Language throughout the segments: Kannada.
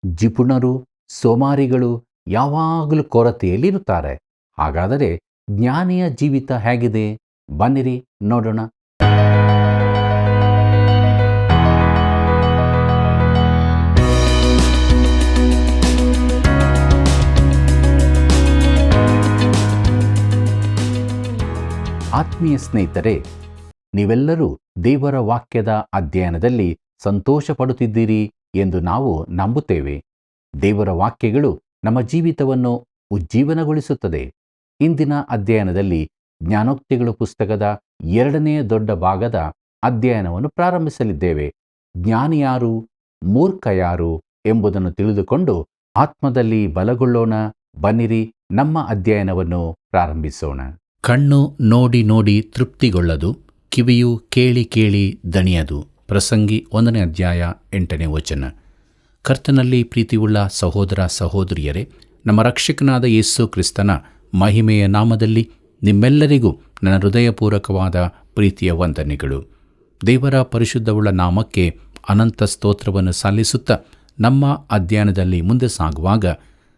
ಜಿಪುಣರು, ಸೋಮಾರಿಗಳು ಯಾವಾಗಲೂ ಕೊರತೆಯಲ್ಲಿರುತ್ತಾರೆ. ಹಾಗಾದರೆ ಜ್ಞಾನಿಯ ಜೀವಿತ ಹೇಗಿದೆ? ಬನ್ನಿರಿ ನೋಡೋಣ. ಆತ್ಮೀಯ ಸ್ನೇಹಿತರೆ, ನೀವೆಲ್ಲರೂ ದೇವರ ವಾಕ್ಯದ ಅಧ್ಯಯನದಲ್ಲಿ ಸಂತೋಷ ಪಡುತ್ತಿದ್ದೀರಿ ಎಂದು ನಾವು ನಂಬುತ್ತೇವೆ. ದೇವರ ವಾಕ್ಯಗಳು ನಮ್ಮ ಜೀವಿತವನ್ನು ಉಜ್ಜೀವನಗೊಳಿಸುತ್ತದೆ. ಇಂದಿನ ಅಧ್ಯಯನದಲ್ಲಿ ಜ್ಞಾನೋಕ್ತಿಗಳ ಪುಸ್ತಕದ 2ನೇ ದೊಡ್ಡ ಭಾಗದ ಅಧ್ಯಯನವನ್ನು ಪ್ರಾರಂಭಿಸಲಿದ್ದೇವೆ. ಜ್ಞಾನಿ ಯಾರು, ಮೂರ್ಖ ಯಾರು ಎಂಬುದನ್ನು ತಿಳಿದುಕೊಂಡು ಆತ್ಮದಲ್ಲಿ ಬಲಗೊಳ್ಳೋಣ. ಬನ್ನಿರಿ ನಮ್ಮ ಅಧ್ಯಯನವನ್ನು ಪ್ರಾರಂಭಿಸೋಣ. ಕಣ್ಣು ನೋಡಿ ನೋಡಿ ತೃಪ್ತಿಗೊಳ್ಳದು, ಕಿವಿಯು ಕೇಳಿ ಕೇಳಿ ದಣಿಯದು. ಪ್ರಸಂಗಿ 1ನೇ ಅಧ್ಯಾಯ 8ನೇ ವಚನ. ಕರ್ತನಲ್ಲಿ ಪ್ರೀತಿಯುಳ್ಳ ಸಹೋದರ ಸಹೋದರಿಯರೇ, ನಮ್ಮ ರಕ್ಷಕನಾದ ಯೇಸು ಕ್ರಿಸ್ತನ ಮಹಿಮೆಯ ನಾಮದಲ್ಲಿ ನಿಮ್ಮೆಲ್ಲರಿಗೂ ನನ್ನ ಹೃದಯಪೂರ್ವಕವಾದ ಪ್ರೀತಿಯ ವಂದನೆಗಳು. ದೇವರ ಪರಿಶುದ್ಧವುಳ್ಳ ನಾಮಕ್ಕೆ ಅನಂತ ಸ್ತೋತ್ರವನ್ನು ಸಲ್ಲಿಸುತ್ತಾ ನಮ್ಮ ಅಧ್ಯಯನದಲ್ಲಿ ಮುಂದೆ ಸಾಗುವಾಗ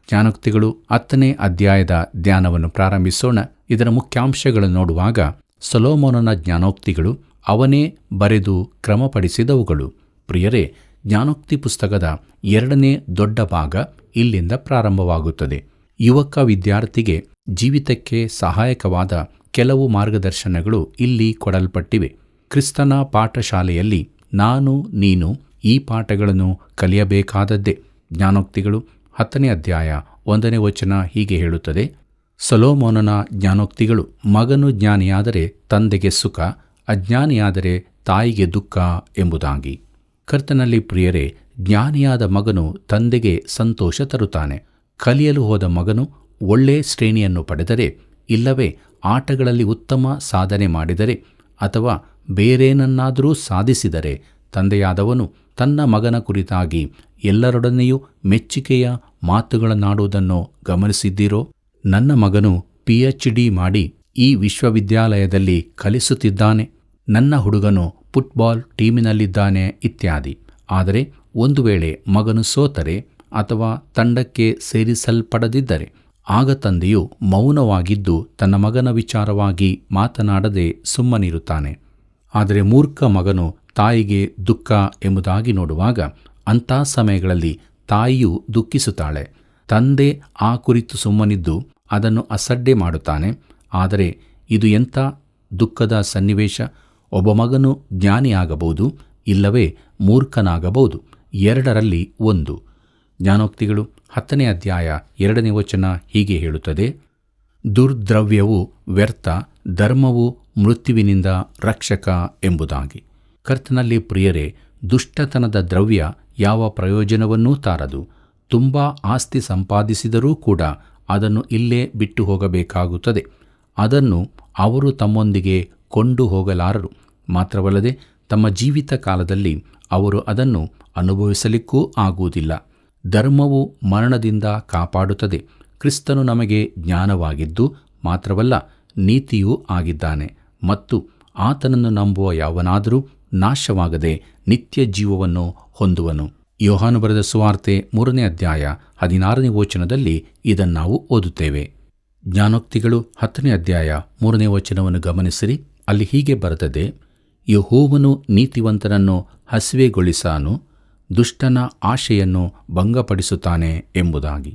ಜ್ಞಾನೋಕ್ತಿಗಳು 10ನೇ ಅಧ್ಯಾಯದ ಧ್ಯಾನವನ್ನು ಪ್ರಾರಂಭಿಸೋಣ. ಇದರ ಮುಖ್ಯಾಂಶಗಳನ್ನು ನೋಡುವಾಗ ಸೊಲೊಮೋನನ ಜ್ಞಾನೋಕ್ತಿಗಳು ಅವನೇ ಬರೆದು ಕ್ರಮಪಡಿಸಿದವುಗಳು. ಪ್ರಿಯರೇ, ಜ್ಞಾನೋಕ್ತಿ ಪುಸ್ತಕದ 2ನೇ ದೊಡ್ಡ ಭಾಗ ಇಲ್ಲಿಂದ ಪ್ರಾರಂಭವಾಗುತ್ತದೆ. ಯುವಕ ವಿದ್ಯಾರ್ಥಿಗೆ ಜೀವಿತಕ್ಕೆ ಸಹಾಯಕವಾದ ಕೆಲವು ಮಾರ್ಗದರ್ಶನಗಳು ಇಲ್ಲಿ ಕೊಡಲ್ಪಟ್ಟಿವೆ. ಕ್ರಿಸ್ತನ ಪಾಠಶಾಲೆಯಲ್ಲಿ ನಾನು ನೀನು ಈ ಪಾಠಗಳನ್ನು ಕಲಿಯಬೇಕಾದದ್ದೇ. ಜ್ಞಾನೋಕ್ತಿಗಳು 10ನೇ ಅಧ್ಯಾಯ 1ನೇ ವಚನ ಹೀಗೆ ಹೇಳುತ್ತದೆ: ಸೊಲೊಮೋನನ ಜ್ಞಾನೋಕ್ತಿಗಳು, ಮಗನು ಜ್ಞಾನಿಯಾದರೆ ತಂದೆಗೆ ಸುಖ, ಅಜ್ಞಾನಿಯಾದರೆ ತಾಯಿಗೆ ದುಃಖ ಎಂಬುದಾಗಿ. ಕರ್ತನಲ್ಲಿ ಪ್ರಿಯರೇ, ಜ್ಞಾನಿಯಾದ ಮಗನು ತಂದೆಗೆ ಸಂತೋಷ ತರುತ್ತಾನೆ. ಕಲಿಯಲು ಹೋದ ಮಗನು ಒಳ್ಳೆ ಶ್ರೇಣಿಯನ್ನು ಪಡೆದರೆ, ಇಲ್ಲವೇ ಆಟಗಳಲ್ಲಿ ಉತ್ತಮ ಸಾಧನೆ ಮಾಡಿದರೆ ಅಥವಾ ಬೇರೇನನ್ನಾದರೂ ಸಾಧಿಸಿದರೆ, ತಂದೆಯಾದವನು ತನ್ನ ಮಗನ ಕುರಿತಾಗಿ ಎಲ್ಲರೊಡನೆಯೂ ಮೆಚ್ಚುಗೆಯ ಮಾತುಗಳನ್ನಾಡುವುದನ್ನು ಗಮನಿಸಿದ್ದೀರೋ? ನನ್ನ ಮಗನು PhD ಮಾಡಿ ಈ ವಿಶ್ವವಿದ್ಯಾಲಯದಲ್ಲಿ ಕಲಿಸುತ್ತಿದ್ದಾನೆ, ನನ್ನ ಹುಡುಗನು ಫುಟ್ಬಾಲ್ ಟೀಮಿನಲ್ಲಿದ್ದಾನೆ ಇತ್ಯಾದಿ. ಆದರೆ ಒಂದು ವೇಳೆ ಮಗನು ಸೋತರೆ ಅಥವಾ ತಂಡಕ್ಕೆ ಸೇರಿಸಲ್ಪಡದಿದ್ದರೆ ಆಗ ತಂದೆಯು ಮೌನವಾಗಿದ್ದು ತನ್ನ ಮಗನ ವಿಚಾರವಾಗಿ ಮಾತನಾಡದೆ ಸುಮ್ಮನಿರುತ್ತಾನೆ. ಆದರೆ ಮೂರ್ಖ ಮಗನು ತಾಯಿಗೆ ದುಃಖ ಎಂಬುದಾಗಿ ನೋಡುವಾಗ ಅಂಥ ಸಮಯಗಳಲ್ಲಿ ತಾಯಿಯು ದುಃಖಿಸುತ್ತಾಳೆ. ತಂದೆ ಆ ಕುರಿತು ಸುಮ್ಮನಿದ್ದು ಅದನ್ನು ಅಸಡ್ಡೆ ಮಾಡುತ್ತಾನೆ. ಆದರೆ ಇದು ಎಂಥ ದುಃಖದ ಸನ್ನಿವೇಶ! ಒಬ್ಬ ಮಗನು ಜ್ಞಾನಿಯಾಗಬಹುದು, ಇಲ್ಲವೇ ಮೂರ್ಖನಾಗಬಹುದು, ಎರಡರಲ್ಲಿ ಒಂದು. ಜ್ಞಾನೋಕ್ತಿಗಳು 10ನೇ ಅಧ್ಯಾಯ 2ನೇ ವಚನ ಹೀಗೆ ಹೇಳುತ್ತದೆ: ದುರ್ದ್ರವ್ಯವು ವ್ಯರ್ಥ, ಧರ್ಮವು ಮೃತ್ಯುವಿನಿಂದ ರಕ್ಷಕ ಎಂಬುದಾಗಿ. ಕರ್ತನಲ್ಲಿ ಪ್ರಿಯರೇ, ದುಷ್ಟತನದ ದ್ರವ್ಯ ಯಾವ ಪ್ರಯೋಜನವನ್ನೂ ತಾರದು. ತುಂಬ ಆಸ್ತಿ ಸಂಪಾದಿಸಿದರೂ ಕೂಡ ಅದನ್ನು ಇಲ್ಲೇ ಬಿಟ್ಟು ಹೋಗಬೇಕಾಗುತ್ತದೆ. ಅದನ್ನು ಅವರು ತಮ್ಮೊಂದಿಗೆ ಕೊಂಡು ಹೋಗಲಾರರು. ಮಾತ್ರವಲ್ಲದೆ ತಮ್ಮ ಜೀವಿತ ಕಾಲದಲ್ಲಿ ಅವರು ಅದನ್ನು ಅನುಭವಿಸಲಿಕ್ಕೂ ಆಗುವುದಿಲ್ಲ. ಧರ್ಮವು ಮರಣದಿಂದ ಕಾಪಾಡುತ್ತದೆ. ಕ್ರಿಸ್ತನು ನಮಗೆ ಜ್ಞಾನವಾಗಿದ್ದು ಮಾತ್ರವಲ್ಲ, ನೀತಿಯೂ ಆಗಿದ್ದಾನೆ ಮತ್ತು ಆತನನ್ನು ನಂಬುವ ಯಾವನಾದರೂ ನಾಶವಾಗದೆ ನಿತ್ಯ ಜೀವವನ್ನು ಹೊಂದುವನು. ಯೋಹಾನ ಬರೆದ ಸುವಾರ್ತೆ 3ನೇ ಅಧ್ಯಾಯ 16ನೇ ವಚನದಲ್ಲಿ ಇದನ್ನಾವು ಓದುತ್ತೇವೆ. ಜ್ಞಾನೋಕ್ತಿಗಳು 10ನೇ ಅಧ್ಯಾಯ 3ನೇ ವಚನವನ್ನು ಗಮನಿಸಿರಿ. ಅಲ್ಲಿ ಹೀಗೆ ಬರೆದದೆ: ಯೆಹೋವನು ನೀತಿವಂತನನ್ನು ಹಸಿವೆಗೊಳಿಸಾನು, ದುಷ್ಟನ ಆಶೆಯನ್ನು ಭಂಗಪಡಿಸುತ್ತಾನೆ ಎಂಬುದಾಗಿ.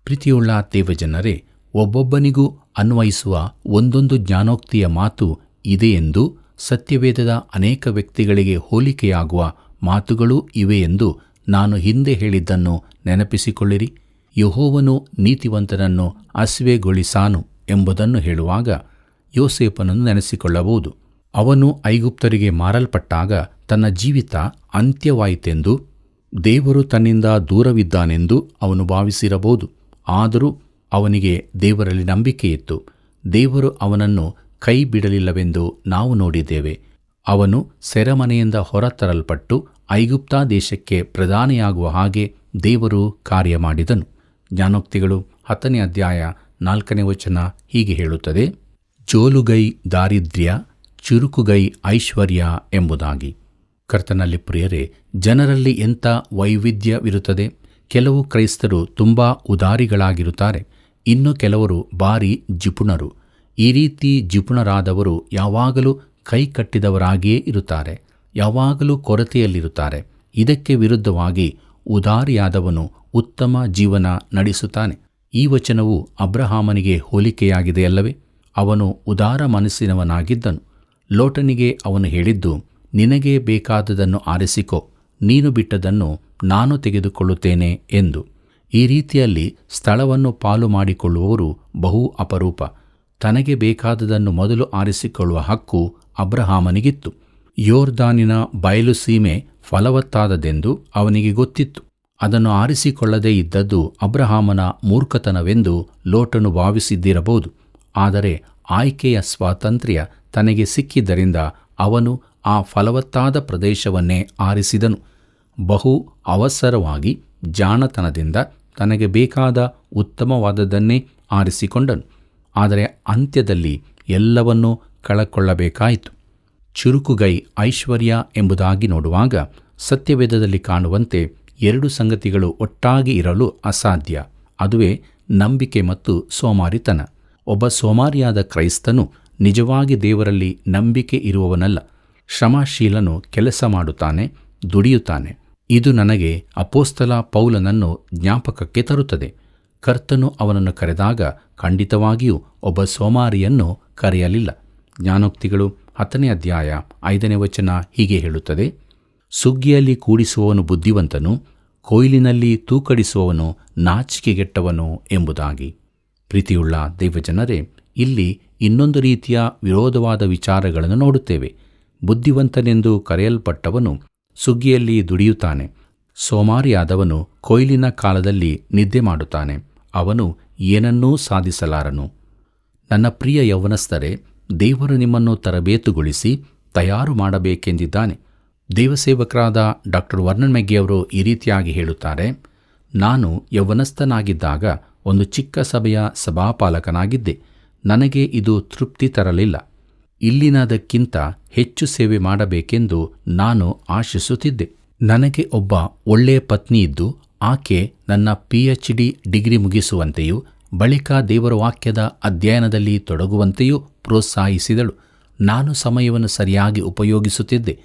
ಪ್ರೀತಿಯುಳ್ಳ ದೇವಜನರೇ, ಒಬ್ಬೊಬ್ಬನಿಗೂ ಅನ್ವಯಿಸುವ ಒಂದೊಂದು ಜ್ಞಾನೋಕ್ತಿಯ ಮಾತು ಇದೆಯೆಂದು, ಸತ್ಯವೇದದ ಅನೇಕ ವ್ಯಕ್ತಿಗಳಿಗೆ ಹೋಲಿಕೆಯಾಗುವ ಮಾತುಗಳೂ ಇವೆ ಎಂದು ನಾನು ಹಿಂದೆ ಹೇಳಿದ್ದನ್ನು ನೆನಪಿಸಿಕೊಳ್ಳಿರಿ. ಯೆಹೋವನು ನೀತಿವಂತನನ್ನು ಹಸಿವೆಗೊಳಿಸಾನು ಎಂಬುದನ್ನು ಹೇಳುವಾಗ ಯೋಸೇಫನನ್ನು ನೆನೆಸಿಕೊಳ್ಳಬಹುದು. ಅವನು ಐಗುಪ್ತರಿಗೆ ಮಾರಲ್ಪಟ್ಟಾಗ ತನ್ನ ಜೀವಿತ ಅಂತ್ಯವಾಯಿತೆಂದು, ದೇವರು ತನ್ನಿಂದ ದೂರವಿದ್ದಾನೆಂದು ಅವನು ಭಾವಿಸಿರಬಹುದು. ಆದರೂ ಅವನಿಗೆ ದೇವರಲ್ಲಿ ನಂಬಿಕೆಯಿತ್ತು. ದೇವರು ಅವನನ್ನು ಕೈ ಬಿಡಲಿಲ್ಲವೆಂದು ನಾವು ನೋಡಿದ್ದೇವೆ. ಅವನು ಸೆರೆಮನೆಯಿಂದ ಹೊರತರಲ್ಪಟ್ಟು ಐಗುಪ್ತ ದೇಶಕ್ಕೆ ಪ್ರಧಾನಿಯಾಗುವ ಹಾಗೆ ದೇವರು ಕಾರ್ಯ ಮಾಡಿದನು. ಜ್ಞಾನೋಕ್ತಿಗಳು 10ನೇ ಅಧ್ಯಾಯ 4ನೇ ವಚನ ಹೀಗೆ ಹೇಳುತ್ತದೆ: ಜೋಲುಗೈ ದಾರಿದ್ರ್ಯ, ಚುರುಕುಗೈ ಐಶ್ವರ್ಯ ಎಂಬುದಾಗಿ. ಕರ್ತನಲ್ಲಿ ಪ್ರಿಯರೇ, ಜನರಲ್ಲಿ ಎಂಥ ವೈವಿಧ್ಯವಿರುತ್ತದೆ! ಕೆಲವು ಕ್ರೈಸ್ತರು ತುಂಬ ಉದಾರಿಗಳಾಗಿರುತ್ತಾರೆ, ಇನ್ನು ಕೆಲವರು ಭಾರಿ ಜಿಪುಣರು. ಈ ರೀತಿ ಜಿಪುಣರಾದವರು ಯಾವಾಗಲೂ ಕೈ ಕಟ್ಟಿದವರಾಗಿಯೇ ಇರುತ್ತಾರೆ, ಯಾವಾಗಲೂ ಕೊರತೆಯಲ್ಲಿರುತ್ತಾರೆ. ಇದಕ್ಕೆ ವಿರುದ್ಧವಾಗಿ ಉದಾರಿಯಾದವನು ಉತ್ತಮ ಜೀವನ ನಡೆಸುತ್ತಾನೆ. ಈ ವಚನವು ಅಬ್ರಹಾಮನಿಗೆ ಹೋಲಿಕೆಯಾಗಿದೆಯಲ್ಲವೇ? ಅವನು ಉದಾರ ಮನಸ್ಸಿನವನಾಗಿದ್ದನು. ಲೋಟನಿಗೆ ಅವನು ಹೇಳಿದ್ದು, ನಿನಗೆ ಬೇಕಾದುದನ್ನು ಆರಿಸಿಕೋ, ನೀನು ಬಿಟ್ಟದನ್ನು ನಾನು ತೆಗೆದುಕೊಳ್ಳುತ್ತೇನೆ ಎಂದು. ಈ ರೀತಿಯಲ್ಲಿ ಸ್ಥಳವನ್ನು ಪಾಲು ಮಾಡಿಕೊಳ್ಳುವವರು ಬಹು ಅಪರೂಪ. ತನಗೆ ಬೇಕಾದುದನ್ನು ಮೊದಲು ಆರಿಸಿಕೊಳ್ಳುವ ಹಕ್ಕು ಅಬ್ರಹಾಮನಿಗಿತ್ತು. ಯೋರ್ದಾನಿನ ಬಯಲು ಸೀಮೆ ಫಲವತ್ತಾದದೆಂದು ಅವನಿಗೆ ಗೊತ್ತಿತ್ತು. ಅದನ್ನು ಆರಿಸಿಕೊಳ್ಳದೇ ಇದ್ದದ್ದು ಅಬ್ರಹಾಮನ ಮೂರ್ಖತನವೆಂದು ಲೋಟನು ಭಾವಿಸಿದ್ದಿರಬಹುದು. ಆದರೆ ಆಯ್ಕೆಯ ಸ್ವಾತಂತ್ರ್ಯ ತನಗೆ ಸಿಕ್ಕಿದ್ದರಿಂದ ಅವನು ಆ ಫಲವತ್ತಾದ ಪ್ರದೇಶವನ್ನೇ ಆರಿಸಿದನು. ಬಹು ಅವಸರವಾಗಿ ಜಾಣತನದಿಂದ ತನಗೆ ಬೇಕಾದ ಉತ್ತಮವಾದದ್ದನ್ನೇ ಆರಿಸಿಕೊಂಡನು. ಆದರೆ ಅಂತ್ಯದಲ್ಲಿ ಎಲ್ಲವನ್ನೂ ಕಳಕೊಳ್ಳಬೇಕಾಯಿತು. ಚುರುಕುಗೈ ಐಶ್ವರ್ಯ ಎಂಬುದಾಗಿ ನೋಡುವಾಗ ಸತ್ಯವೇದದಲ್ಲಿ ಕಾಣುವಂತೆ ಎರಡು ಸಂಗತಿಗಳು ಒಟ್ಟಾಗಿ ಇರಲು ಅಸಾಧ್ಯ. ಅದುವೇ ನಂಬಿಕೆ ಮತ್ತು ಸೋಮಾರಿತನ. ಒಬ್ಬ ಸೋಮಾರಿಯಾದ ಕ್ರೈಸ್ತನು ನಿಜವಾಗಿ ದೇವರಲ್ಲಿ ನಂಬಿಕೆ ಇರುವವನಲ್ಲ. ಶ್ರಮಶೀಲನು ಕೆಲಸ ಮಾಡುತ್ತಾನೆ, ದುಡಿಯುತ್ತಾನೆ. ಇದು ನನಗೆ ಅಪೋಸ್ತಲ ಪೌಲನನ್ನು ಜ್ಞಾಪಕಕ್ಕೆ ತರುತ್ತದೆ. ಕರ್ತನು ಅವನನ್ನು ಕರೆದಾಗ ಖಂಡಿತವಾಗಿಯೂ ಒಬ್ಬ ಸೋಮಾರಿಯನ್ನು ಕರೆಯಲಿಲ್ಲ. ಜ್ಞಾನೋಕ್ತಿಗಳು 10ನೇ ಅಧ್ಯಾಯ 5ನೇ ವಚನ ಹೀಗೆ ಹೇಳುತ್ತದೆ, ಸುಗ್ಗಿಯಲ್ಲಿ ಕೂಡಿಸುವವನು ಬುದ್ಧಿವಂತನು, ಕೊಯ್ಲಿನಲ್ಲಿ ತೂಕಡಿಸುವವನು ನಾಚಿಕೆಗೆಟ್ಟವನು ಎಂಬುದಾಗಿ. ಪ್ರೀತಿಯುಳ್ಳ ದೈವಜನರೇ, ಇಲ್ಲಿ ಇನ್ನೊಂದು ರೀತಿಯ ವಿರೋಧವಾದ ವಿಚಾರಗಳನ್ನು ನೋಡುತ್ತೇವೆ. ಬುದ್ಧಿವಂತನೆಂದು ಕರೆಯಲ್ಪಟ್ಟವನು ಸುಗ್ಗಿಯಲ್ಲಿ ದುಡಿಯುತ್ತಾನೆ, ಸೋಮಾರಿಯಾದವನು ಕೊಯ್ಲಿನ ಕಾಲದಲ್ಲಿ ನಿದ್ದೆ ಮಾಡುತ್ತಾನೆ. ಅವನು ಏನನ್ನೂ ಸಾಧಿಸಲಾರನು. ನನ್ನ ಪ್ರಿಯ ಯೌವನಸ್ಥರೇ, ದೇವರು ನಿಮ್ಮನ್ನು ತರಬೇತುಗೊಳಿಸಿ ತಯಾರು ಮಾಡಬೇಕೆಂದಿದ್ದಾನೆ. ದೇವಸೇವಕರಾದ ಡಾಕ್ಟರ್ ವರ್ನನ್ ಮೆಗ್ಗಿಯವರು ಈ ರೀತಿಯಾಗಿ ಹೇಳುತ್ತಾರೆ, ನಾನು ಯೌವನಸ್ಥನಾಗಿದ್ದಾಗ ಒಂದು ಚಿಕ್ಕ ಸಭೆಯ ಸಭಾಪಾಲಕನಾಗಿದ್ದೆ. ನನಗೆ ಇದು ತೃಪ್ತಿ ತರಲಿಲ್ಲ. ಇಲ್ಲಿನದಕ್ಕಿಂತ ಹೆಚ್ಚು ಸೇವೆ ಮಾಡಬೇಕೆಂದು ನಾನು ಆಶಿಸುತ್ತಿದ್ದೆ. ನನಗೆ ಒಬ್ಬ ಒಳ್ಳೆಯ ಪತ್ನಿಯಿದ್ದು ಆಕೆ ನನ್ನ PhD ಡಿಗ್ರಿ ಮುಗಿಸುವಂತೆಯೂ ಬಳಿಕ ದೇವರ ವಾಕ್ಯದ ಅಧ್ಯಯನದಲ್ಲಿ ತೊಡಗುವಂತೆಯೂ ಪ್ರೋತ್ಸಾಹಿಸಿದಳು. ನಾನು ಸಮಯವನ್ನು ಸರಿಯಾಗಿ ಉಪಯೋಗಿಸುತ್ತಿದ್ದೆ.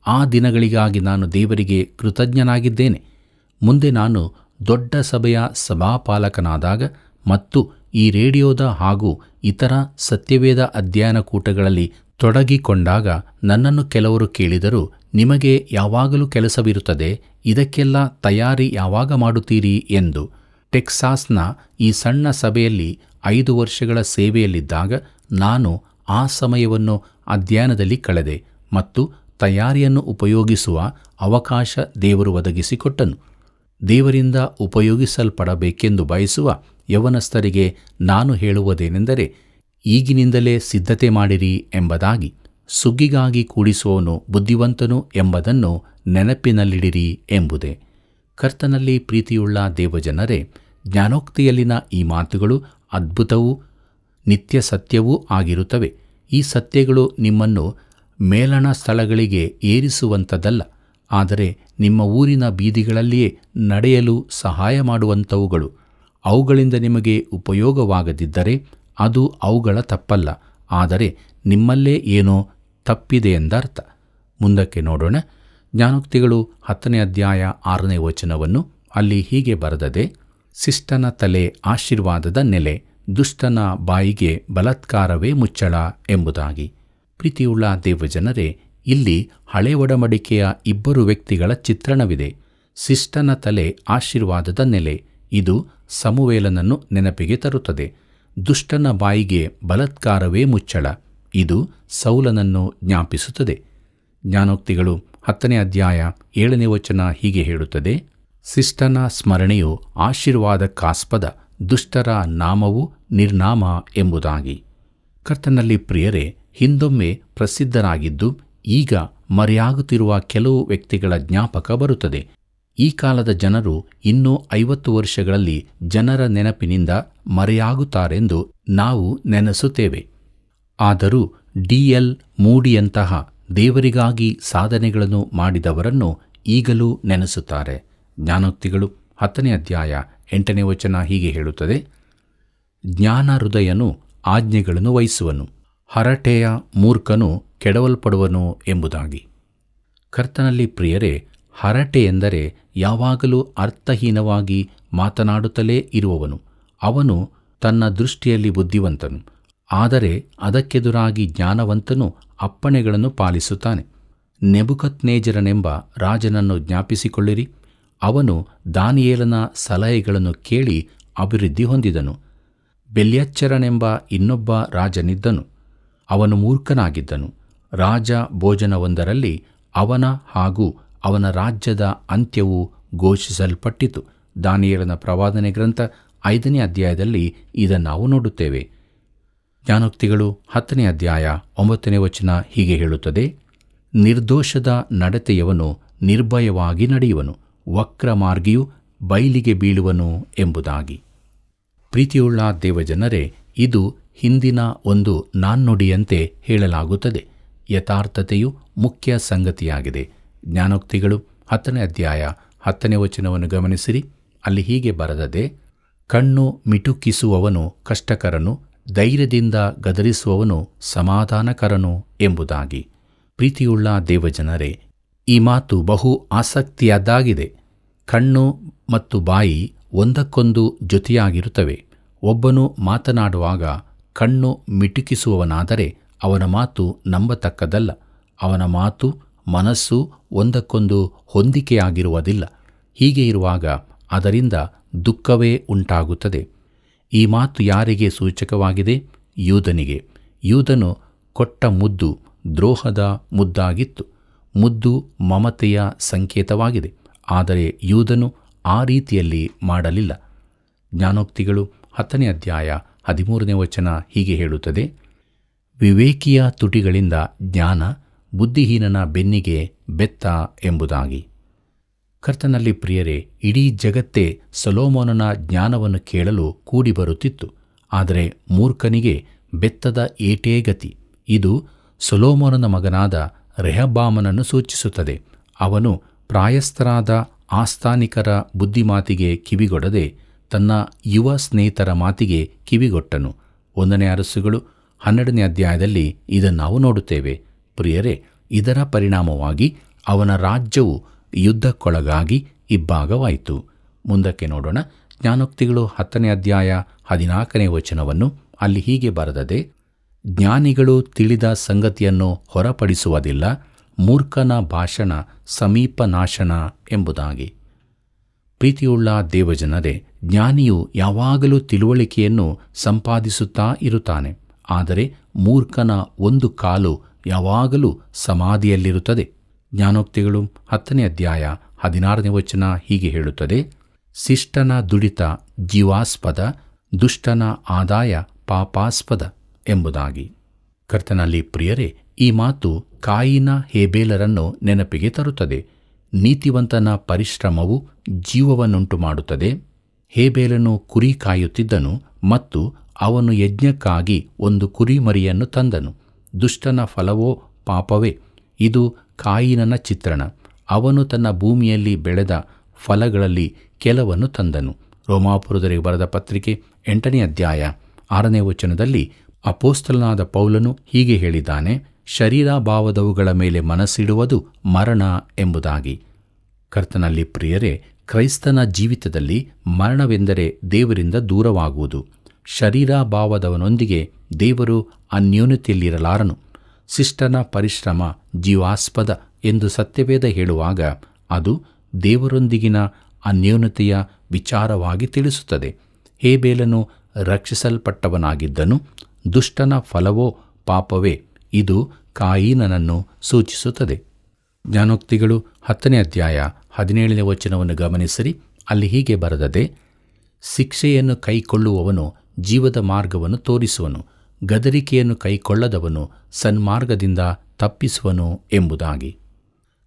ಆ ದಿನಗಳಿಗಾಗಿ ನಾನು ದೇವರಿಗೆ ಕೃತಜ್ಞನಾಗಿದ್ದೇನೆ. ಮುಂದೆ ನಾನು ದೊಡ್ಡ ಸಭೆಯ ಸಭಾಪಾಲಕನಾದಾಗ ಮತ್ತು ಈ ರೇಡಿಯೋದ ಹಾಗೂ ಇತರ ಸತ್ಯವೇದ ಅಧ್ಯಯನ ಕೂಟಗಳಲ್ಲಿ ತೊಡಗಿಕೊಂಡಾಗ ನನ್ನನ್ನು ಕೆಲವರು ಕೇಳಿದರು, ನಿಮಗೆ ಯಾವಾಗಲೂ ಕೆಲಸವಿರುತ್ತದೆ, ಇದಕ್ಕೆಲ್ಲ ತಯಾರಿ ಯಾವಾಗ ಮಾಡುತ್ತೀರಿ ಎಂದು. ಟೆಕ್ಸಾಸ್ನ ಈ ಸಣ್ಣ ಸಭೆಯಲ್ಲಿ 5 ವರ್ಷಗಳ ಸೇವೆಯಲ್ಲಿದ್ದಾಗ ನಾನು ಆ ಸಮಯವನ್ನು ಅಧ್ಯಯನದಲ್ಲಿ ಕಳೆದೆ ಮತ್ತು ತಯಾರಿಯನ್ನು ಉಪಯೋಗಿಸುವ ಅವಕಾಶ ದೇವರು ಒದಗಿಸಿಕೊಟ್ಟನು. ದೇವರಿಂದ ಉಪಯೋಗಿಸಲ್ಪಡಬೇಕೆಂದು ಬಯಸುವ ಯೌವನಸ್ಥರಿಗೆ ನಾನು ಹೇಳುವುದೇನೆಂದರೆ, ಈಗಿನಿಂದಲೇ ಸಿದ್ಧತೆ ಮಾಡಿರಿ ಎಂಬುದಾಗಿ. ಸುಗ್ಗಿಗಾಗಿ ಕೂಡಿಸುವವನು ಬುದ್ಧಿವಂತನು ಎಂಬುದನ್ನು ನೆನಪಿನಲ್ಲಿಡಿರಿ ಎಂಬುದೇ. ಕರ್ತನಲ್ಲಿ ಪ್ರೀತಿಯುಳ್ಳ ದೇವಜನರೇ, ಜ್ಞಾನೋಕ್ತಿಯಲ್ಲಿನ ಈ ಮಾತುಗಳು ಅದ್ಭುತವೂ ನಿತ್ಯ ಸತ್ಯವೂ ಆಗಿರುತ್ತವೆ. ಈ ಸತ್ಯಗಳು ನಿಮ್ಮನ್ನು ಮೇಲಣ ಸ್ಥಳಗಳಿಗೆ ಏರಿಸುವಂಥದ್ದಲ್ಲ, ಆದರೆ ನಿಮ್ಮ ಊರಿನ ಬೀದಿಗಳಲ್ಲಿಯೇ ನಡೆಯಲು ಸಹಾಯ ಮಾಡುವಂಥವುಗಳು. ಅವುಗಳಿಂದ ನಿಮಗೆ ಉಪಯೋಗವಾಗದಿದ್ದರೆ ಅದು ಅವುಗಳ ತಪ್ಪಲ್ಲ, ಆದರೆ ನಿಮ್ಮಲ್ಲೇ ಏನೋ ತಪ್ಪಿದೆ ಎಂದರ್ಥ. ಮುಂದಕ್ಕೆ ನೋಡೋಣ. ಜ್ಞಾನೋಕ್ತಿಗಳು 10ನೇ ಅಧ್ಯಾಯ 6ನೇ ವಚನವನ್ನು. ಅಲ್ಲಿ ಹೀಗೆ ಬರೆದದೆ, ಶಿಷ್ಟನ ತಲೆ ಆಶೀರ್ವಾದದ ನೆಲೆ, ದುಷ್ಟನ ಬಾಯಿಗೆ ಬಲಾತ್ಕಾರವೇ ಮುಚ್ಚಳ ಎಂಬುದಾಗಿ. ಪ್ರೀತಿಯುಳ್ಳ ದೇವಜನರೇ, ಇಲ್ಲಿ ಹಳೆ ಒಡಂಬಡಿಕೆಯ 2 ವ್ಯಕ್ತಿಗಳ ಚಿತ್ರಣವಿದೆ. ಶಿಷ್ಟನ ತಲೆ ಆಶೀರ್ವಾದದ ನೆಲೆ, ಇದು ಸಮುವೇಲನನ್ನು ನೆನಪಿಗೆ ತರುತ್ತದೆ. ದುಷ್ಟನ ಬಾಯಿಗೆ ಬಲಾತ್ಕಾರವೇ ಮುಚ್ಚಳ, ಇದು ಸೌಲನನ್ನು ಜ್ಞಾಪಿಸುತ್ತದೆ. ಜ್ಞಾನೋಕ್ತಿಗಳು 10ನೇ ಅಧ್ಯಾಯ 7ನೇ ವಚನ ಹೀಗೆ ಹೇಳುತ್ತದೆ, ಶಿಷ್ಟನ ಸ್ಮರಣೆಯು ಆಶೀರ್ವಾದಕ್ಕಾಸ್ಪದ, ದುಷ್ಟರ ನಾಮವು ನಿರ್ನಾಮ ಎಂಬುದಾಗಿ. ಕರ್ತನಲ್ಲಿ ಪ್ರಿಯರೇ, ಹಿಂದೊಮ್ಮೆ ಪ್ರಸಿದ್ಧರಾಗಿದ್ದು ಈಗ ಮರೆಯಾಗುತ್ತಿರುವ ಕೆಲವು ವ್ಯಕ್ತಿಗಳ ಜ್ಞಾಪಕ ಬರುತ್ತದೆ. ಈ ಕಾಲದ ಜನರು ಇನ್ನೂ 50 ವರ್ಷಗಳಲ್ಲಿ ಜನರ ನೆನಪಿನಿಂದ ಮರೆಯಾಗುತ್ತಾರೆಂದು ನಾವು ನೆನೆಸುತ್ತೇವೆ. ಆದರೂ D.L. ಮೂಡಿಯಂತಹ ದೇವರಿಗಾಗಿ ಸಾಧನೆಗಳನ್ನು ಮಾಡಿದವರನ್ನು ಈಗಲೂ ನೆನೆಸುತ್ತಾರೆ. ಜ್ಞಾನೋಕ್ತಿಗಳು 10ನೇ ಅಧ್ಯಾಯ 8ನೇ ವಚನ ಹೀಗೆ ಹೇಳುತ್ತದೆ, ಜ್ಞಾನ ಹೃದಯನು ಆಜ್ಞೆಗಳನ್ನು ವಹಿಸುವನು, ಹರಟೆಯ ಮೂರ್ಖನು ಕೆಡವಲ್ಪಡುವನು ಎಂಬುದಾಗಿ. ಕರ್ತನಲ್ಲಿ ಪ್ರಿಯರೇ, ಹರಟೆ ಎಂದರೆ ಯಾವಾಗಲೂ ಅರ್ಥಹೀನವಾಗಿ ಮಾತನಾಡುತ್ತಲೇ ಇರುವವನು. ಅವನು ತನ್ನ ದೃಷ್ಟಿಯಲ್ಲಿ ಬುದ್ಧಿವಂತನು, ಆದರೆ ಅದಕ್ಕೆದುರಾಗಿ ಜ್ಞಾನವಂತನು ಅಪ್ಪಣೆಗಳನ್ನು ಪಾಲಿಸುತ್ತಾನೆ. ನೆಬುಕದ್ನೆಚ್ಚರನೆಂಬ ರಾಜನನ್ನು ಜ್ಞಾಪಿಸಿಕೊಳ್ಳಿರಿ. ಅವನು ದಾನಿಯೇಲನ ಸಲಹೆಗಳನ್ನು ಕೇಳಿ ಅಭಿವೃದ್ಧಿ ಹೊಂದಿದನು. ಬೆಲ್ಯಚ್ಚರನೆಂಬ ಇನ್ನೊಬ್ಬ ರಾಜನಿದ್ದನು. ಅವನು ಮೂರ್ಖನಾಗಿದ್ದನು. ರಾಜ ಭೋಜನವೊಂದರಲ್ಲಿ ಅವನ ಹಾಗೂ ಅವನ ರಾಜ್ಯದ ಅಂತ್ಯವು ಘೋಷಿಸಲ್ಪಟ್ಟಿತು. ದಾನಿಯೇಲನ ಪ್ರವಾದನೆ ಗ್ರಂಥ 5ನೇ ಅಧ್ಯಾಯದಲ್ಲಿ ಇದನ್ನು ನಾವು ನೋಡುತ್ತೇವೆ. ಜ್ಞಾನೋಕ್ತಿಗಳು 10ನೇ ಅಧ್ಯಾಯ 9ನೇ ವಚನ ಹೀಗೆ ಹೇಳುತ್ತದೆ, ನಿರ್ದೋಷದ ನಡತೆಯವನು ನಿರ್ಭಯವಾಗಿ ನಡೆಯುವನು, ವಕ್ರ ಮಾರ್ಗಿಯು ಬೈಲಿಗೆ ಬೀಳುವನು ಎಂಬುದಾಗಿ. ಪ್ರೀತಿಯುಳ್ಳ ದೇವಜನರೇ, ಇದು ಹಿಂದಿನ ಒಂದು ನಾಣ್ಣುಡಿಯಂತೆ ಹೇಳಲಾಗುತ್ತದೆ. ಯಥಾರ್ಥತೆಯು ಮುಖ್ಯ ಸಂಗತಿಯಾಗಿದೆ. ಜ್ಞಾನೋಕ್ತಿಗಳು 10ನೇ ಅಧ್ಯಾಯ 10ನೇ ವಚನವನ್ನು ಗಮನಿಸಿರಿ. ಅಲ್ಲಿ ಹೀಗೆ ಬರೆದದೆ, ಕಣ್ಣು ಮಿಟುಕಿಸುವವನು ಕಷ್ಟಕರನು, ಧೈರ್ಯದಿಂದ ಗದರಿಸುವವನು ಸಮಾಧಾನಕರನು ಎಂಬುದಾಗಿ. ಪ್ರೀತಿಯುಳ್ಳ ದೇವಜನರೇ, ಈ ಮಾತು ಬಹು ಆಸಕ್ತಿಯಾದ್ದಾಗಿದೆ. ಕಣ್ಣು ಮತ್ತು ಬಾಯಿ ಒಂದಕ್ಕೊಂದು ಜೊತೆಯಾಗಿರುತ್ತವೆ. ಒಬ್ಬನು ಮಾತನಾಡುವಾಗ ಕಣ್ಣು ಮಿಟುಕಿಸುವವನಾದರೆ ಅವನ ಮಾತು ನಂಬತಕ್ಕದ್ದಲ್ಲ. ಅವನ ಮಾತು ಮನಸ್ಸು ಒಂದಕ್ಕೊಂದು ಹೊಂದಿಕೆಯಾಗಿರುವುದಿಲ್ಲ. ಹೀಗೆ ಇರುವಾಗ ಅದರಿಂದ ದುಃಖವೇ ಉಂಟಾಗುತ್ತದೆ. ಈ ಮಾತು ಯಾರಿಗೆ ಸೂಚಕವಾಗಿದೆ? ಯೂದನಿಗೆ. ಯೂದನು ಕೊಟ್ಟ ಮುದ್ದು ದ್ರೋಹದ ಮುದ್ದಾಗಿತ್ತು. ಮುದ್ದು ಮಮತೆಯ ಸಂಕೇತವಾಗಿದೆ. ಆದರೆ ಯೂದನು ಆ ರೀತಿಯಲ್ಲಿ ಮಾಡಲಿಲ್ಲ. ಜ್ಞಾನೋಕ್ತಿಗಳು 10ನೇ ಅಧ್ಯಾಯ 13ನೇ ವಚನ ಹೀಗೆ ಹೇಳುತ್ತದೆ, ವಿವೇಕಿಯ ತುಟಿಗಳಿಂದ ಜ್ಞಾನ, ಬುದ್ಧಿಹೀನನ ಬೆನ್ನಿಗೆ ಬೆತ್ತ ಎಂಬುದಾಗಿ. ಕರ್ತನಲ್ಲಿ ಪ್ರಿಯರೇ, ಇಡೀ ಜಗತ್ತೇ ಸೊಲೊಮೋನನ ಜ್ಞಾನವನ್ನು ಕೇಳಲು ಕೂಡಿ ಬರುತ್ತಿತ್ತು. ಆದರೆ ಮೂರ್ಖನಿಗೆ ಬೆತ್ತದ ಏಟೇ ಗತಿ. ಇದು ಸೊಲೊಮೋನನ ಮಗನಾದ ರೆಹಬ್ಬಾಮನನ್ನು ಸೂಚಿಸುತ್ತದೆ. ಅವನು ಪ್ರಾಯಸ್ಥರಾದ ಆಸ್ಥಾನಿಕರ ಬುದ್ಧಿಮಾತಿಗೆ ಕಿವಿಗೊಡದೆ ತನ್ನ ಯುವ ಸ್ನೇಹಿತರ ಮಾತಿಗೆ ಕಿವಿಗೊಟ್ಟನು. 1ನೇ ಅರಸುಗಳು 12ನೇ ಅಧ್ಯಾಯದಲ್ಲಿ ಇದನ್ನು ನಾವು ನೋಡುತ್ತೇವೆ. ಪ್ರಿಯರೇ, ಇದರ ಪರಿಣಾಮವಾಗಿ ಅವನ ರಾಜ್ಯವು ಯುದ್ಧಕ್ಕೊಳಗಾಗಿ ಇಬ್ಬಾಗವಾಯಿತು. ಮುಂದಕ್ಕೆ ನೋಡೋಣ. ಜ್ಞಾನೋಕ್ತಿಗಳು 10ನೇ ಅಧ್ಯಾಯ 14ನೇ ವಚನವನ್ನು. ಅಲ್ಲಿ ಹೀಗೆ ಬರೆದದೆ, ಜ್ಞಾನಿಗಳು ತಿಳಿದ ಸಂಗತಿಯನ್ನು ಹೊರಪಡಿಸುವುದಿಲ್ಲ, ಮೂರ್ಖನ ಭಾಷಣ ಸಮೀಪ ನಾಶನ ಎಂಬುದಾಗಿ. ಪ್ರೀತಿಯುಳ್ಳ ದೇವಜನರೇ, ಜ್ಞಾನಿಯು ಯಾವಾಗಲೂ ತಿಳುವಳಿಕೆಯನ್ನು ಸಂಪಾದಿಸುತ್ತಾ ಇರುತ್ತಾನೆ. ಆದರೆ ಮೂರ್ಖನ ಒಂದು ಕಾಲು ಯಾವಾಗಲೂ ಸಮಾಧಿಯಲ್ಲಿರುತ್ತದೆ. ಜ್ಞಾನೋಕ್ತಿಗಳು 10ನೇ ಅಧ್ಯಾಯ 16ನೇ ವಚನ ಹೀಗೆ ಹೇಳುತ್ತದೆ, ಶಿಷ್ಟನ ದುಡಿತ ಜೀವಾಸ್ಪದ, ದುಷ್ಟನ ಆದಾಯ ಪಾಪಾಸ್ಪದ ಎಂಬುದಾಗಿ. ಕರ್ತನಲ್ಲಿ ಪ್ರಿಯರೇ, ಈ ಮಾತು ಕಾಯಿನ ಹೇಬೇಲರನ್ನು ನೆನಪಿಗೆ ತರುತ್ತದೆ. ನೀತಿವಂತನ ಪರಿಶ್ರಮವು ಜೀವವನ್ನುಂಟು ಮಾಡುತ್ತದೆ. ಹೇಬೇಲನು ಕುರಿ ಕಾಯುತ್ತಿದ್ದನು ಮತ್ತು ಅವನು ಯಜ್ಞಕ್ಕಾಗಿ ಒಂದು ಕುರಿಮರಿಯನ್ನು ತಂದನು. ದುಷ್ಟನ ಫಲವೋ ಪಾಪವೇ. ಇದು ಕಾಯಿನನ ಚಿತ್ರಣ. ಅವನು ತನ್ನ ಭೂಮಿಯಲ್ಲಿ ಬೆಳೆದ ಫಲಗಳಲ್ಲಿ ಕೆಲವನ್ನು ತಂದನು. ರೋಮಾಪುರದವರಿಗೆ ಬರೆದ ಪತ್ರಿಕೆ 8ನೇ ಅಧ್ಯಾಯ 6ನೇ ವಚನದಲ್ಲಿ ಅಪೋಸ್ತಲನಾದ ಪೌಲನು ಹೀಗೆ ಹೇಳಿದ್ದಾನೆ, ಶರೀರಭಾವದವುಗಳ ಮೇಲೆ ಮನಸ್ಸಿಡುವುದು ಮರಣ ಎಂಬುದಾಗಿ. ಕರ್ತನಲ್ಲಿ ಪ್ರಿಯರೇ, ಕ್ರೈಸ್ತನ ಜೀವಿತದಲ್ಲಿ ಮರಣವೆಂದರೆ ದೇವರಿಂದ ದೂರವಾಗುವುದು. ಶರೀರಭಾವದವನೊಂದಿಗೆ ದೇವರು ಅನ್ಯೋನ್ಯತೆಯಲ್ಲಿರಲಾರನು. ಶಿಷ್ಟನ ಪರಿಶ್ರಮ ಜೀವಾಸ್ಪದ ಎಂದು ಸತ್ಯವೇದ ಹೇಳುವಾಗ ಅದು ದೇವರೊಂದಿಗಿನ ಅನ್ಯೋನ್ಯತೆಯ ವಿಚಾರವಾಗಿ ತಿಳಿಸುತ್ತದೆ. ಹೇಬೇಲನು ರಕ್ಷಿಸಲ್ಪಟ್ಟವನಾಗಿದ್ದನು. ದುಷ್ಟನ ಫಲವೋ ಪಾಪವೇ. ಇದು ಕಾಯಿನನನ್ನು ಸೂಚಿಸುತ್ತದೆ. ಜ್ಞಾನೋಕ್ತಿಗಳು 10ನೇ ಅಧ್ಯಾಯ 17ನೇ ವಚನವನ್ನು ಗಮನಿಸಿರಿ. ಅಲ್ಲಿ ಹೀಗೆ ಬರೆದದೆ, ಶಿಕ್ಷೆಯನ್ನು ಕೈಕೊಳ್ಳುವವನು ಜೀವದ ಮಾರ್ಗವನ್ನು ತೋರಿಸುವನು, ಗದರಿಕೆಯನ್ನು ಕೈಕೊಳ್ಳದವನು ಸನ್ಮಾರ್ಗದಿಂದ ತಪ್ಪಿಸುವನು ಎಂಬುದಾಗಿ.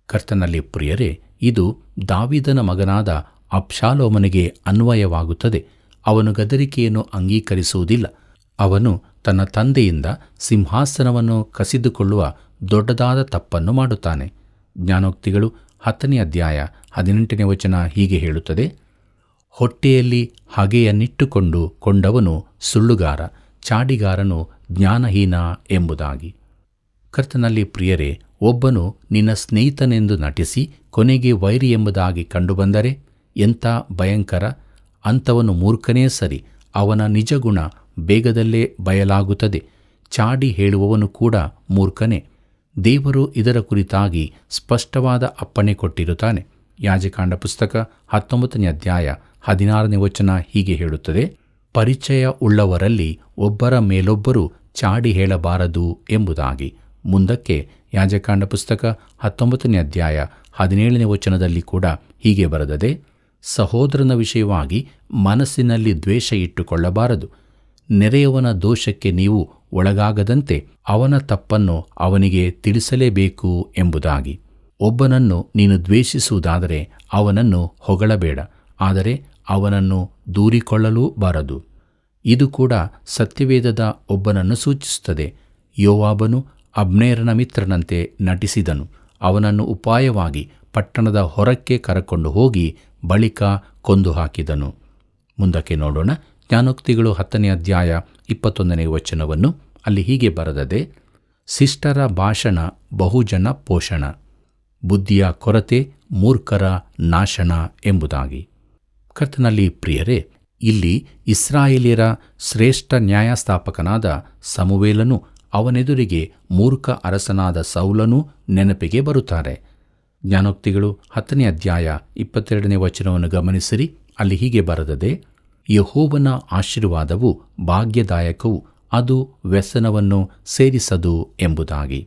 ಕರ್ತನಲ್ಲಿ ಪ್ರಿಯರೇ, ಇದು ದಾವೀದನ ಮಗನಾದ ಅಬ್ಷಾಲೋಮನಿಗೆ ಅನ್ವಯವಾಗುತ್ತದೆ. ಅವನು ಗದರಿಕೆಯನ್ನು ಅಂಗೀಕರಿಸುವುದಿಲ್ಲ. ಅವನು ತನ್ನ ತಂದೆಯಿಂದ ಸಿಂಹಾಸನವನ್ನು ಕಸಿದುಕೊಳ್ಳುವ ದೊಡ್ಡದಾದ ತಪ್ಪನ್ನು ಮಾಡುತ್ತಾನೆ. ಜ್ಞಾನೋಕ್ತಿಗಳು 10ನೇ ಅಧ್ಯಾಯ 18ನೇ ವಚನ ಹೀಗೆ ಹೇಳುತ್ತದೆ, ಹೊಟ್ಟೆಯಲ್ಲಿ ಹಗೆಯನ್ನಿಟ್ಟುಕೊಂಡು ಕೊಂಡವನು ಸುಳ್ಳುಗಾರ, ಚಾಡಿಗಾರನು ಜ್ಞಾನಹೀನ ಎಂಬುದಾಗಿ. ಕರ್ತನಲ್ಲಿ ಪ್ರಿಯರೇ, ಒಬ್ಬನು ನಿನ್ನ ಸ್ನೇಹಿತನೆಂದು ನಟಿಸಿ ಕೊನೆಗೆ ವೈರಿ ಎಂಬುದಾಗಿ ಕಂಡುಬಂದರೆ ಎಂಥ ಭಯಂಕರ! ಅಂಥವನು ಮೂರ್ಖನೇ ಸರಿ. ಅವನ ನಿಜಗುಣ ಬೇಗದಲ್ಲೇ ಬಯಲಾಗುತ್ತದೆ. ಚಾಡಿ ಹೇಳುವವನು ಕೂಡ ಮೂರ್ಖನೇ. ದೇವರು ಇದರ ಕುರಿತಾಗಿ ಸ್ಪಷ್ಟವಾದ ಅಪ್ಪಣೆ ಕೊಟ್ಟಿರುತ್ತಾನೆ. ಯಾಜಕಾಂಡ ಪುಸ್ತಕ 19ನೇ ಅಧ್ಯಾಯ 16ನೇ ವಚನ ಹೀಗೆ ಹೇಳುತ್ತದೆ, ಪರಿಚಯ ಉಳ್ಳವರಲ್ಲಿ ಒಬ್ಬರ ಮೇಲೊಬ್ಬರು ಚಾಡಿ ಹೇಳಬಾರದು ಎಂಬುದಾಗಿ. ಮುಂದಕ್ಕೆ ಯಾಜಕಾಂಡ ಪುಸ್ತಕ 19ನೇ ಅಧ್ಯಾಯ 17ನೇ ವಚನದಲ್ಲಿ ಕೂಡ ಹೀಗೆ ಬರೆದದೆ, ಸಹೋದರನ ವಿಷಯವಾಗಿ ಮನಸ್ಸಿನಲ್ಲಿ ದ್ವೇಷ ಇಟ್ಟುಕೊಳ್ಳಬಾರದು. ನೆರೆಯವನ ದೋಷಕ್ಕೆ ನೀವು ಒಳಗಾಗದಂತೆ ಅವನ ತಪ್ಪನ್ನು ಅವನಿಗೆ ತಿಳಿಸಲೇಬೇಕು ಎಂಬುದಾಗಿ. ಒಬ್ಬನನ್ನು ನೀನು ದ್ವೇಷಿಸುವುದಾದರೆ ಅವನನ್ನು ಹೊಗಳಬೇಡ, ಆದರೆ ಅವನನ್ನು ದೂರಿಕೊಳ್ಳಲೂ ಬಾರದು. ಇದು ಕೂಡ ಸತ್ಯವೇದದ ಒಬ್ಬನನ್ನು ಸೂಚಿಸುತ್ತದೆ. ಯೋವಾಬನು ಅಬ್ನೇರನ ಮಿತ್ರನಂತೆ ನಟಿಸಿದನು. ಅವನನ್ನು ಉಪಾಯವಾಗಿ ಪಟ್ಟಣದ ಹೊರಕ್ಕೆ ಕರಕೊಂಡು ಹೋಗಿ ಬಳಿಕ ಕೊಂದು ಹಾಕಿದನು. ಮುಂದಕ್ಕೆ ನೋಡೋಣ. ಜ್ಞಾನೋಕ್ತಿಗಳು 10ನೇ ಅಧ್ಯಾಯ 21ನೇ ವಚನವನ್ನು. ಅಲ್ಲಿ ಹೀಗೆ ಬರೆದದೆ, ಶಿಷ್ಟರ ಭಾಷಣ ಬಹುಜನ ಪೋಷಣ, ಬುದ್ಧಿಯ ಕೊರತೆ ಮೂರ್ಖರ ನಾಶನ ಎಂಬುದಾಗಿ. ಕರ್ತನಲ್ಲಿ ಪ್ರಿಯರೇ, ಇಲ್ಲಿ ಇಸ್ರಾಯೇಲ್ಯರ ಶ್ರೇಷ್ಠ ನ್ಯಾಯಸ್ಥಾಪಕನಾದ ಸಮುವೇಲನು, ಅವನೆದುರಿಗೆ ಮೂರ್ಖ ಅರಸನಾದ ಸೌಲನೂ ನೆನಪಿಗೆ ಬರುತ್ತಾರೆ. ಜ್ಞಾನೋಕ್ತಿಗಳು 10ನೇ ಅಧ್ಯಾಯ 22ನೇ ವಚನವನ್ನು ಗಮನಿಸಿರಿ. ಅಲ್ಲಿ ಹೀಗೆ ಬರೆದದೆ, ಯೆಹೋವನ ಆಶೀರ್ವಾದವು ಭಾಗ್ಯದಾಯಕವು, ಅದು ವ್ಯಸನವನ್ನು ಸೇರಿಸದು ಎಂಬುದಾಗಿ.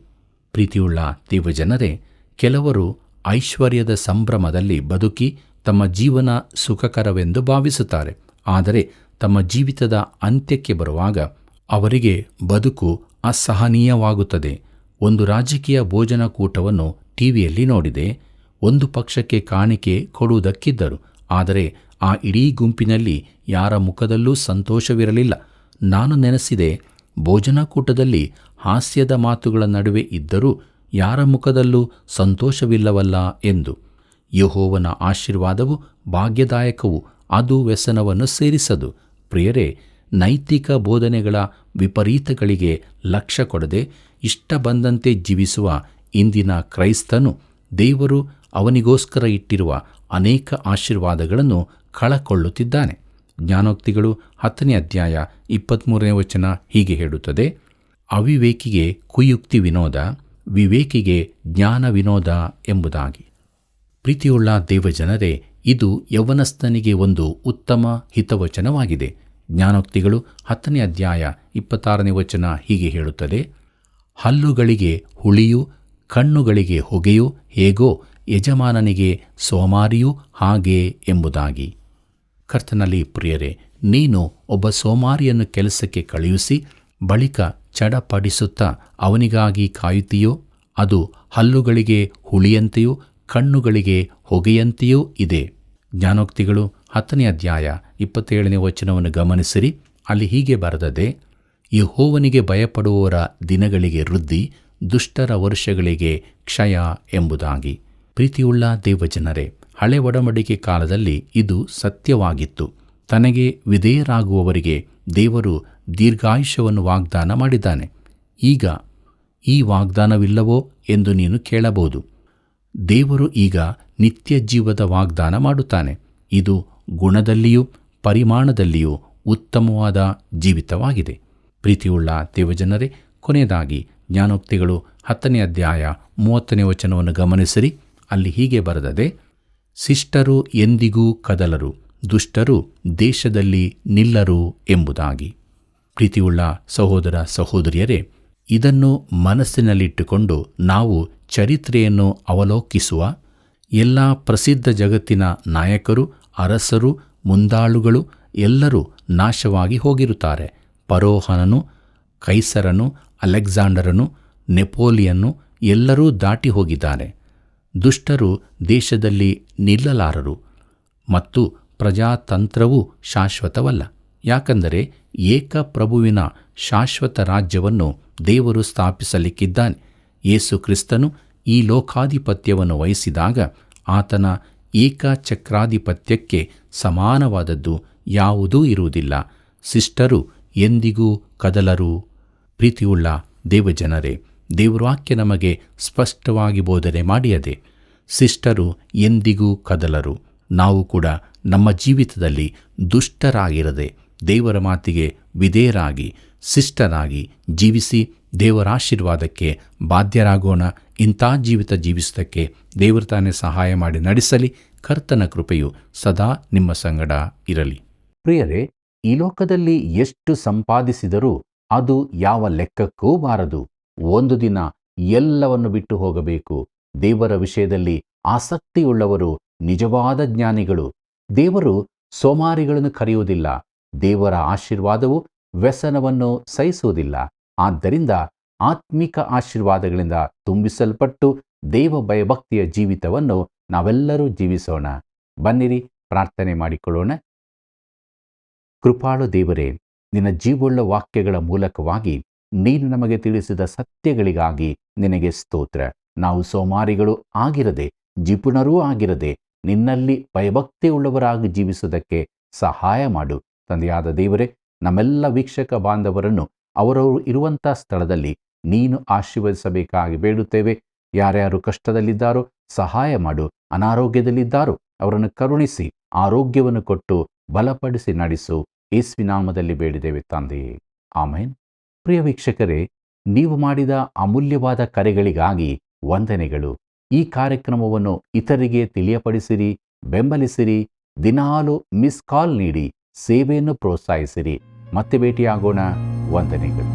ಪ್ರೀತಿಯುಳ್ಳ ದೇವಜನರೇ, ಕೆಲವರು ಐಶ್ವರ್ಯದ ಸಂಭ್ರಮದಲ್ಲಿ ಬದುಕಿ ತಮ್ಮ ಜೀವನ ಸುಖಕರವೆಂದು ಭಾವಿಸುತ್ತಾರೆ. ಆದರೆ ತಮ್ಮ ಜೀವಿತದ ಅಂತ್ಯಕ್ಕೆ ಬರುವಾಗ ಅವರಿಗೆ ಬದುಕು ಅಸಹನೀಯವಾಗುತ್ತದೆ. ಒಂದು ರಾಜಕೀಯ ಭೋಜನಕೂಟವನ್ನು ಟಿವಿಯಲ್ಲಿ ನೋಡಿದೆ. ಒಂದು ಪಕ್ಷಕ್ಕೆ ಕಾಣಿಕೆ ಕೊಡುವುದಕ್ಕಿದ್ದರು, ಆದರೆ ಆ ಇಡೀ ಗುಂಪಿನಲ್ಲಿ ಯಾರ ಮುಖದಲ್ಲೂ ಸಂತೋಷವಿರಲಿಲ್ಲ. ನಾನು ನೆನೆಸಿದೆ, ಭೋಜನಕೂಟದಲ್ಲಿ ಹಾಸ್ಯದ ಮಾತುಗಳ ನಡುವೆ ಇದ್ದರೂ ಯಾರ ಮುಖದಲ್ಲೂ ಸಂತೋಷವಿಲ್ಲವಲ್ಲ ಎಂದು. ಯೆಹೋವನ ಆಶೀರ್ವಾದವು ಭಾಗ್ಯದಾಯಕವು, ಅದು ವ್ಯಸನವನ್ನು ಸೇರಿಸದು. ಪ್ರಿಯರೇ, ನೈತಿಕ ಬೋಧನೆಗಳ ವಿಪರೀತಗಳಿಗೆ ಲಕ್ಷ್ಯ ಕೊಡದೆ ಇಷ್ಟ ಬಂದಂತೆ ಜೀವಿಸುವ ಇಂದಿನ ಕ್ರೈಸ್ತನು ದೇವರು ಅವನಿಗೋಸ್ಕರ ಇಟ್ಟಿರುವ ಅನೇಕ ಆಶೀರ್ವಾದಗಳನ್ನು ಕಳಕೊಳ್ಳುತ್ತಿದ್ದಾನೆ. ಜ್ಞಾನೋಕ್ತಿಗಳು 10ನೇ ಅಧ್ಯಾಯ 23ನೇ ವಚನ ಹೀಗೆ ಹೇಳುತ್ತದೆ, ಅವಿವೇಕಿಗೆ ಕುಯುಕ್ತಿ ವಿನೋದ, ವಿವೇಕಿಗೆ ಜ್ಞಾನ ವಿನೋದ ಎಂಬುದಾಗಿ. ಪ್ರೀತಿಯುಳ್ಳ ದೇವಜನರೇ, ಇದು ಯೌವನಸ್ಥನಿಗೆ ಒಂದು ಉತ್ತಮ ಹಿತವಚನವಾಗಿದೆ. ಜ್ಞಾನೋಕ್ತಿಗಳು 10ನೇ ಅಧ್ಯಾಯ 26ನೇ ವಚನ ಹೀಗೆ ಹೇಳುತ್ತದೆ, ಹಲ್ಲುಗಳಿಗೆ ಹುಳಿಯು, ಕಣ್ಣುಗಳಿಗೆ ಹೊಗೆಯು ಹೇಗೋ ಯಜಮಾನನಿಗೆ ಸೋಮಾರಿಯೂ ಹಾಗೆ ಎಂಬುದಾಗಿ. ಕರ್ತನಲ್ಲಿ ಪ್ರಿಯರೇ, ನೀನು ಒಬ್ಬ ಸೋಮಾರಿಯನ್ನು ಕೆಲಸಕ್ಕೆ ಕಳುಹಿಸಿ ಬಳಿಕ ಚಡಪಡಿಸುತ್ತಾ ಅವನಿಗಾಗಿ ಕಾಯುತ್ತೀಯೋ? ಅದು ಹಲ್ಲುಗಳಿಗೆ ಹುಳಿಯಂತೆಯೂ ಕಣ್ಣುಗಳಿಗೆ ಹೊಗೆಯಂತೆಯೂ ಇದೆ. ಜ್ಞಾನೋಕ್ತಿಗಳು 10ನೇ ಅಧ್ಯಾಯ 27ನೇ ವಚನವನ್ನು ಗಮನಿಸಿರಿ. ಅಲ್ಲಿ ಹೀಗೆ ಬರೆದದೆ, ಯೆಹೋವನಿಗೆ ಭಯಪಡುವವರ ದಿನಗಳಿಗೆ ವೃದ್ಧಿ, ದುಷ್ಟರ ವರ್ಷಗಳಿಗೆ ಕ್ಷಯ ಎಂಬುದಾಗಿ. ಪ್ರೀತಿಯುಳ್ಳ ದೇವಜನರೇ, ಹಳೆ ಒಡಂಬಡಿಕೆ ಕಾಲದಲ್ಲಿ ಇದು ಸತ್ಯವಾಗಿತ್ತು. ತನಗೆ ವಿಧೇಯರಾಗುವವರಿಗೆ ದೇವರು ದೀರ್ಘಾಯುಷ್ಯವನ್ನು ವಾಗ್ದಾನ ಮಾಡಿದ್ದಾನೆ. ಈಗ ಈ ವಾಗ್ದಾನವಿಲ್ಲವೋ ಎಂದು ನೀನು ಕೇಳಬಹುದು. ದೇವರು ಈಗ ನಿತ್ಯ ಜೀವದ ವಾಗ್ದಾನ ಮಾಡುತ್ತಾನೆ. ಇದು ಗುಣದಲ್ಲಿಯೂ ಪರಿಮಾಣದಲ್ಲಿಯೂ ಉತ್ತಮವಾದ ಜೀವಿತವಾಗಿದೆ. ಪ್ರೀತಿಯುಳ್ಳ ದೇವಜನರೇ, ಕೊನೆಯದಾಗಿ ಜ್ಞಾನೋಕ್ತಿಗಳು 10ನೇ ಅಧ್ಯಾಯ 30ನೇ ವಚನವನ್ನು ಗಮನಿಸಿರಿ. ಅಲ್ಲಿ ಹೀಗೆ ಬರೆದದೆ, ಶಿಷ್ಟರು ಎಂದಿಗೂ ಕದಲರು, ದುಷ್ಟರು ದೇಶದಲ್ಲಿ ನಿಲ್ಲರು ಎಂಬುದಾಗಿ. ಪ್ರೀತಿಯುಳ್ಳ ಸಹೋದರ ಸಹೋದರಿಯರೇ, ಇದನ್ನು ಮನಸ್ಸಿನಲ್ಲಿಟ್ಟುಕೊಂಡು ನಾವು ಚರಿತ್ರೆಯನ್ನು ಅವಲೋಕಿಸುವ ಎಲ್ಲ ಪ್ರಸಿದ್ಧ ಜಗತ್ತಿನ ನಾಯಕರು, ಅರಸರು, ಮುಂದಾಳುಗಳು ಎಲ್ಲರೂ ನಾಶವಾಗಿ ಹೋಗಿರುತ್ತಾರೆ. ಫರೋಹನನು, ಕೈಸರನು, ಅಲೆಕ್ಸಾಂಡರನು, ನೆಪೋಲಿಯನ್ನು ಎಲ್ಲರೂ ದಾಟಿ ಹೋಗಿದ್ದಾರೆ. ದುಷ್ಟರು ದೇಶದಲ್ಲಿ ನಿಲ್ಲಲಾರರು ಮತ್ತು ಪ್ರಜಾತಂತ್ರವೂ ಶಾಶ್ವತವಲ್ಲ. ಯಾಕಂದರೆ ಏಕಪ್ರಭುವಿನ ಶಾಶ್ವತ ರಾಜ್ಯವನ್ನು ದೇವರು ಸ್ಥಾಪಿಸಲಿಕ್ಕಿದ್ದಾನೆ. ಯೇಸು ಕ್ರಿಸ್ತನು ಈ ಲೋಕಾಧಿಪತ್ಯವನ್ನು ವಹಿಸಿದಾಗ ಆತನ ಏಕಚಕ್ರಾಧಿಪತ್ಯಕ್ಕೆ ಸಮಾನವಾದದ್ದು ಯಾವುದೂ ಇರುವುದಿಲ್ಲ. ಸಿಸ್ಟರು ಎಂದಿಗೂ ಕದಲರು. ಪ್ರೀತಿಯುಳ್ಳ ದೇವಜನರೇ, ದೇವರ ವಾಕ್ಯ ನಮಗೆ ಸ್ಪಷ್ಟವಾಗಿ ಬೋಧನೆ ಮಾಡಿಯದೆ ಸಿಸ್ಟರು ಎಂದಿಗೂ ಕದಲರು. ನಾವು ಕೂಡ ನಮ್ಮ ಜೀವಿತದಲ್ಲಿ ದುಷ್ಟರಾಗಿರದೆ ದೇವರ ಮಾತಿಗೆ ವಿಧೇಯರಾಗಿ ಸಿಸ್ಟರಾಗಿ ಜೀವಿಸಿ ದೇವರ ಆಶೀರ್ವಾದಕ್ಕೆ ಬಾಧ್ಯರಾಗೋಣ. ಇಂಥ ಜೀವಿತ ಜೀವಿಸುವುದಕ್ಕೆ ದೇವರು ತಾನೇ ಸಹಾಯ ಮಾಡಿ ನಡೆಸಲಿ. ಕರ್ತನ ಕೃಪೆಯು ಸದಾ ನಿಮ್ಮ ಸಂಗಡ ಇರಲಿ. ಪ್ರಿಯರೇ, ಈ ಲೋಕದಲ್ಲಿ ಎಷ್ಟು ಸಂಪಾದಿಸಿದರೂ ಅದು ಯಾವ ಲೆಕ್ಕಕ್ಕೂ ಬಾರದು. ಒಂದು ದಿನ ಎಲ್ಲವನ್ನು ಬಿಟ್ಟು ಹೋಗಬೇಕು. ದೇವರ ವಿಷಯದಲ್ಲಿ ಆಸಕ್ತಿಯುಳ್ಳವರು ನಿಜವಾದ ಜ್ಞಾನಿಗಳು. ದೇವರು ಸೋಮಾರಿಗಳನ್ನು ಕರೆಯುವುದಿಲ್ಲ. ದೇವರ ಆಶೀರ್ವಾದವು ವ್ಯಸನವನ್ನು ಸಹಿಸುವುದಿಲ್ಲ. ಆದ್ದರಿಂದ ಆತ್ಮಿಕ ಆಶೀರ್ವಾದಗಳಿಂದ ತುಂಬಿಸಲ್ಪಟ್ಟು ದೇವ ಭಯಭಕ್ತಿಯ ಜೀವಿತವನ್ನು ನಾವೆಲ್ಲರೂ ಜೀವಿಸೋಣ. ಬನ್ನಿರಿ, ಪ್ರಾರ್ಥನೆ ಮಾಡಿಕೊಳ್ಳೋಣ. ಕೃಪಾಳು ದೇವರೇ, ನಿನ್ನ ಜೀವವುಳ್ಳ ವಾಕ್ಯಗಳ ಮೂಲಕವಾಗಿ ನೀನು ನಮಗೆ ತಿಳಿಸಿದ ಸತ್ಯಗಳಿಗಾಗಿ ನಿನಗೆ ಸ್ತೋತ್ರ. ನಾವು ಸೋಮಾರಿಗಳು ಆಗಿರದೆ ಜಿಪುಣರೂ ಆಗಿರದೆ ನಿನ್ನಲ್ಲಿ ಭಯಭಕ್ತಿಯುಳ್ಳವರಾಗಿ ಜೀವಿಸುವುದಕ್ಕೆ ಸಹಾಯ ಮಾಡು. ತಂದೆಯಾದ ದೇವರೇ, ನಮ್ಮೆಲ್ಲ ವೀಕ್ಷಕ ಬಾಂಧವರನ್ನು ಅವರವರು ಇರುವಂಥ ಸ್ಥಳದಲ್ಲಿ ನೀನು ಆಶೀರ್ವದಿಸಬೇಕಾಗಿ ಬೇಡುತ್ತೇವೆ. ಯಾರ್ಯಾರು ಕಷ್ಟದಲ್ಲಿದ್ದಾರೋ ಸಹಾಯ ಮಾಡು. ಅನಾರೋಗ್ಯದಲ್ಲಿದ್ದಾರೋ ಅವರನ್ನು ಕರುಣಿಸಿ ಆರೋಗ್ಯವನ್ನು ಕೊಟ್ಟು ಬಲಪಡಿಸಿ ನಡೆಸು. ಯೇಸುವಿನ ನಾಮದಲ್ಲಿ ಬೇಡಿದ್ದೇವೆ ತಂದೆಯೇ, ಆಮೇನ್. ಪ್ರಿಯ ವೀಕ್ಷಕರೇ, ನೀವು ಮಾಡಿದ ಅಮೂಲ್ಯವಾದ ಕರೆಗಳಿಗಾಗಿ ವಂದನೆಗಳು. ಈ ಕಾರ್ಯಕ್ರಮವನ್ನು ಇತರರಿಗೆ ತಿಳಿಯಪಡಿಸಿರಿ, ಬೆಂಬಲಿಸಿರಿ. ದಿನಾಲು ಮಿಸ್ ಕಾಲ್ ನೀಡಿ ಸೇವೆಯನ್ನು ಪ್ರೋತ್ಸಾಹಿಸಿರಿ. ಮತ್ತೆ ಭೇಟಿಯಾಗೋಣ. ವಂದನೆಗಳು.